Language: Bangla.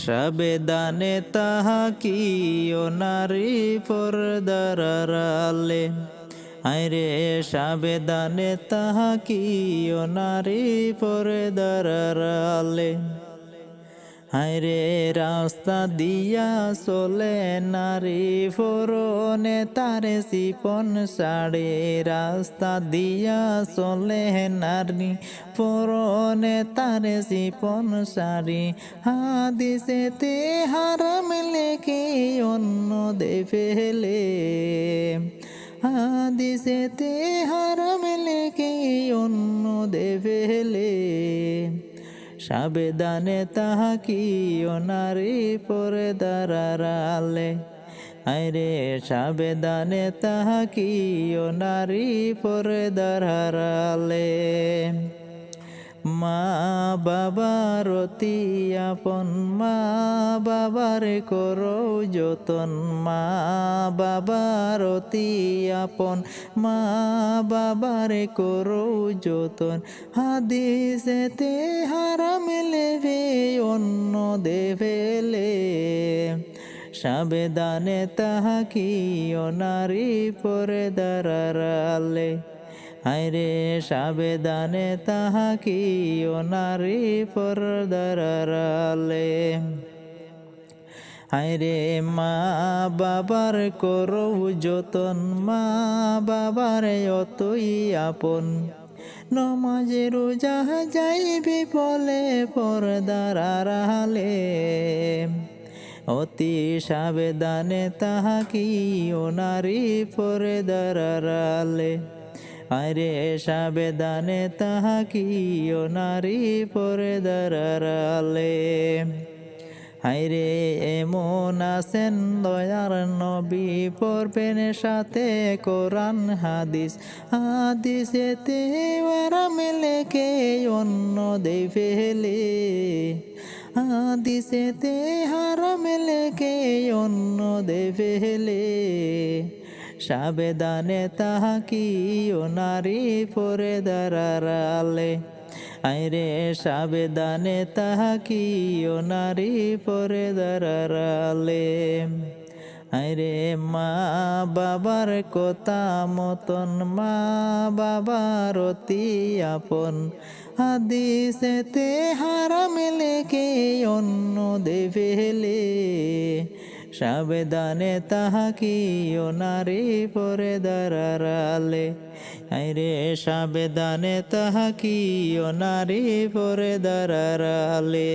সাবেদানে তাহা কি ও নারী পর্দার আড়ালে, আইরে সাবেদানে তাহা কি ও নারী পর্দার আড়ালে। হায়রে রাস্তা দিয়া চলে নারী ফোরনে তারে চিপন সাড়ে, রাস্তা দিয়া চলে নারী ফোরনে তারে চিপন সাড়ি। হাদিসেতে হারাম লেখে অন্য দে ফেলে, হাদিসেতে হারাম লেখে অন্য দে ফেলে। সাবেদানে তাহা কি ও নারী পর্দার আড়ালে, আইরে সাবেদানে তাহা কি ও নারী পর্দার আড়ালে। মা বাবার অতি আপন, মা বাবার করো যতন, মা বাবার অতি আপন, মা বাবার করো যতন। হাদিসেতে হারাম লেবে অন্য দে ফেলে, সাবেদানে তাহা কি ও নারী পর্দার আড়ালে, আইরে সাবেদানে তাহা কি ও নারী পর্দার আড়ালে। আইরে মা বাবার করো যতন, মা বাবার অতই আপন। নমাজে রোজা যাইবি বলে পর্দার আড়ালে, অতি সাবেদানে তাহা কি ও নারী পর্দার আড়ালে, আরে সাবেদানে তাহা কি ও নারী পর্দার আড়ালে। হায়রে এমন আছেন দয়ার নবী, পড়বেন সাথে কোরআন হাদিস, হাদিসেতে আরাম লেখে অন্য দে ফেলে, হাদিসেতে হারাম লেখে অন্য দে ফেলে। সাবেদানে তাহা কি ও নারী পর্দার আড়ালে, আইরে সাবেদানে তাহা কি ও নারী পর্দার আড়ালে। আইরে মা বাবার কথা মতন, মা বাবার অতি আপন। হাদিসেতে হারাম লেখে অন্য দে ফেলে, সাবেদানে তাহা কি ও নারী পর্দার আড়ালে, আইরে সাবেদানে তাহা কি ও নারী পর্দার আড়ালে।